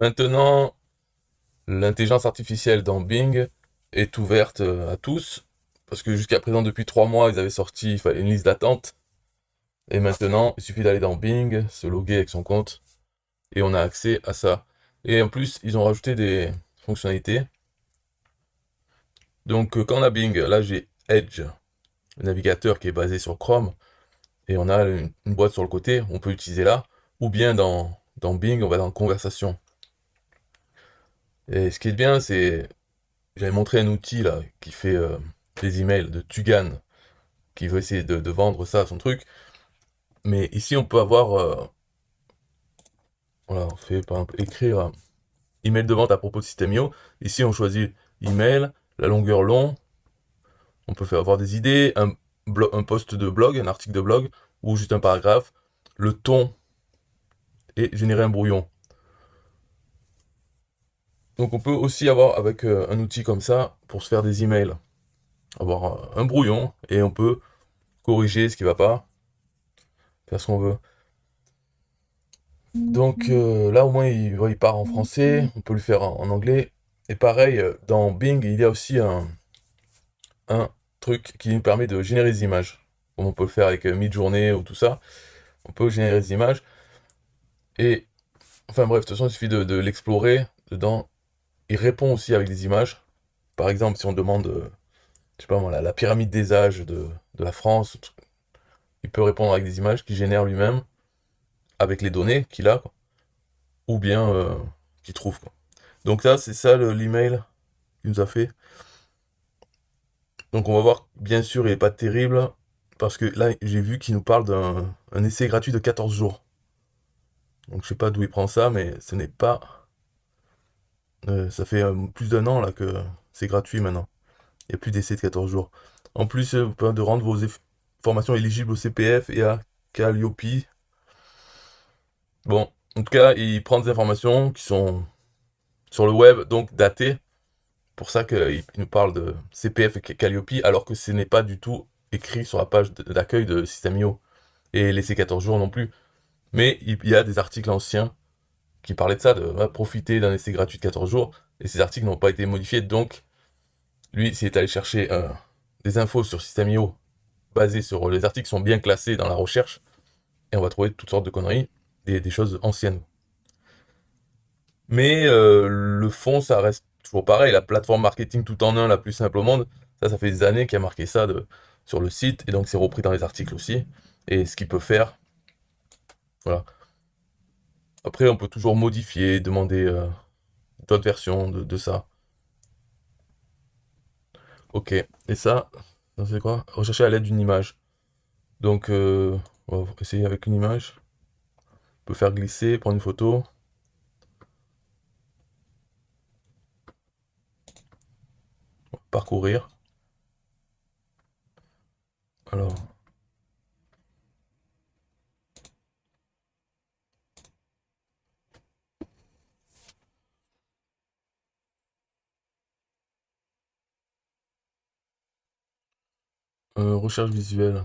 Maintenant, l'intelligence artificielle dans Bing est ouverte à tous, parce que jusqu'à présent, depuis 3 mois, ils avaient sorti une liste d'attente, et maintenant, il suffit d'aller dans Bing, se loguer avec son compte, et on a accès à ça. Et en plus, ils ont rajouté des fonctionnalités. Donc, quand on a Bing, là j'ai Edge, le navigateur qui est basé sur Chrome, et on a une boîte sur le côté, on peut utiliser là, ou bien dans Bing, on va dans Conversation. Et ce qui est bien, c'est, j'avais montré un outil là qui fait des emails de Tugan, qui veut essayer de vendre ça, son truc. Mais ici, on peut avoir, voilà, on fait par exemple écrire email de vente à propos de System.io. Ici, on choisit email, la longueur long. On peut faire avoir des idées, un post de blog, un article de blog, ou juste un paragraphe, le ton et générer un brouillon. Donc on peut aussi avoir avec un outil comme ça pour se faire des emails, avoir un brouillon et on peut corriger ce qui va pas, faire ce qu'on veut. Donc là au moins il part en français, on peut le faire en anglais. Et pareil, dans Bing, il y a aussi un truc qui nous permet de générer des images. Comme on peut le faire avec Midjourney ou tout ça, on peut générer des images. Et enfin bref, de toute façon il suffit de l'explorer dedans. Il répond aussi avec des images. Par exemple, si on demande, je sais pas moi, la pyramide des âges de la France, il peut répondre avec des images qu'il génère lui-même, avec les données qu'il a, quoi, ou bien qu'il trouve, quoi. Donc ça, c'est ça l'email qu'il nous a fait. Donc on va voir, bien sûr, il n'est pas terrible, parce que là, j'ai vu qu'il nous parle d'un essai gratuit de 14 jours. Donc je sais pas d'où il prend ça, mais ce n'est pas... ça fait plus d'un an là que c'est gratuit maintenant. Il n'y a plus d'essai de 14 jours. En plus, vous pouvez de rendre vos formations éligibles au CPF et à Calliope. Bon, en tout cas, il prend des informations qui sont sur le web, donc datées. Pour ça qu'il nous parle de CPF et Calliope, alors que ce n'est pas du tout écrit sur la page d'accueil de System.io. Et les C14 jours non plus. Mais il y a des articles anciens qui parlaient de ça, de profiter d'un essai gratuit de 14 jours. Et ces articles n'ont pas été modifiés, donc lui, s'il est allé chercher des infos sur System.io basées sur les articles qui sont bien classés dans la recherche, et on va trouver toutes sortes de conneries, des choses anciennes. Mais le fond, ça reste toujours pareil. La plateforme marketing tout en un, la plus simple au monde, ça fait des années qu'il y a marqué ça sur le site, et donc c'est repris dans les articles aussi. Et ce qu'il peut faire, voilà. Après, on peut toujours modifier, demander d'autres versions de ça. Ok. Et ça, c'est quoi? Rechercher à l'aide d'une image. Donc, on va essayer avec une image. On peut faire glisser, prendre une photo, parcourir. Alors, recherche visuelle.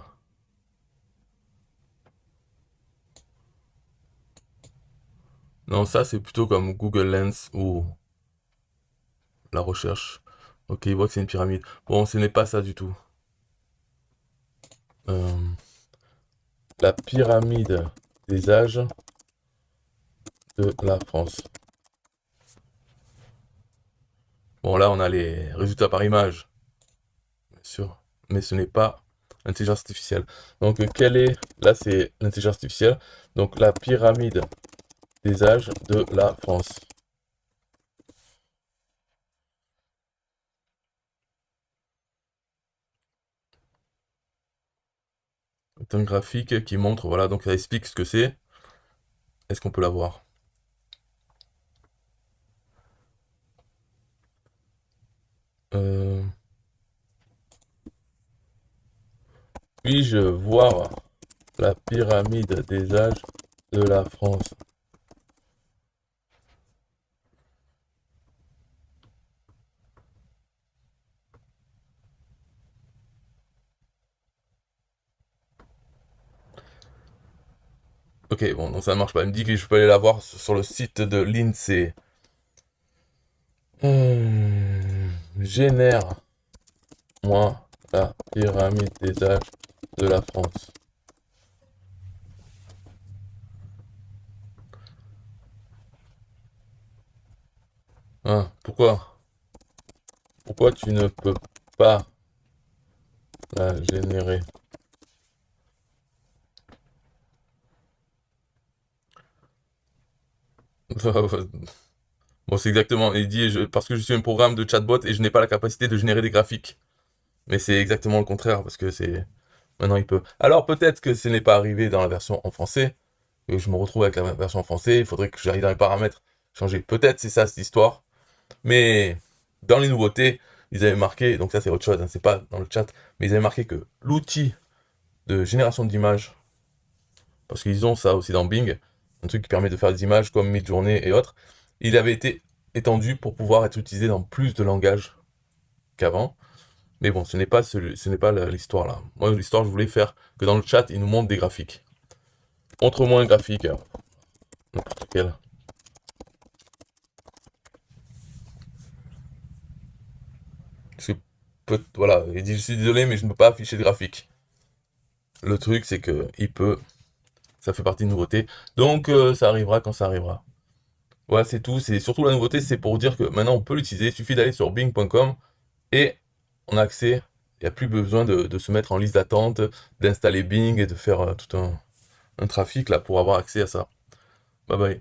Non, ça c'est plutôt comme Google Lens ou la recherche. Ok, il voit que c'est une pyramide. Bon, ce n'est pas ça du tout. Euh, la pyramide des âges de la France. Bon, là, on a les résultats par image, bien sûr, mais ce n'est pas l'intelligence artificielle. Donc, quelle est... Là, c'est l'intelligence artificielle. Donc, la pyramide des âges de la France. C'est un graphique qui montre, voilà, donc ça explique ce que c'est. Est-ce qu'on peut la voir? Euh, Puis-je voir la pyramide des âges de la France? Ok, bon, donc ça ne marche pas. Il me dit que je peux aller la voir sur le site de l'INSEE. Génère-moi la pyramide des âges de la France. Hein, pourquoi? Pourquoi tu ne peux pas la générer? Bon, c'est exactement. Il dit parce que je suis un programme de chatbot et je n'ai pas la capacité de générer des graphiques. Mais c'est exactement le contraire parce que c'est. Maintenant, il peut. Alors, peut-être que ce n'est pas arrivé dans la version en français. Que je me retrouve avec la version en français. Il faudrait que j'aille dans les paramètres, changer. Peut-être c'est ça cette histoire. Mais dans les nouveautés, ils avaient marqué. Donc, ça, c'est autre chose. Hein, c'est pas dans le chat. Mais ils avaient marqué que l'outil de génération d'images, parce qu'ils ont ça aussi dans Bing, un truc qui permet de faire des images comme Midjourney et autres, il avait été étendu pour pouvoir être utilisé dans plus de langages qu'avant. Mais bon, ce n'est pas l'histoire là. Moi, l'histoire, je voulais faire que dans le chat, il nous montre des graphiques. Montre-moi un graphique, n'importe quel. Voilà, il dit, je suis désolé, mais je ne peux pas afficher de graphique. Le truc, c'est que ça fait partie de nouveauté. Donc, ça arrivera quand ça arrivera. Voilà, c'est tout. C'est surtout la nouveauté, c'est pour dire que maintenant, on peut l'utiliser. Il suffit d'aller sur bing.com et on a accès. Il n'y a plus besoin de se mettre en liste d'attente, d'installer Bing et de faire tout un trafic là pour avoir accès à ça. Bye bye.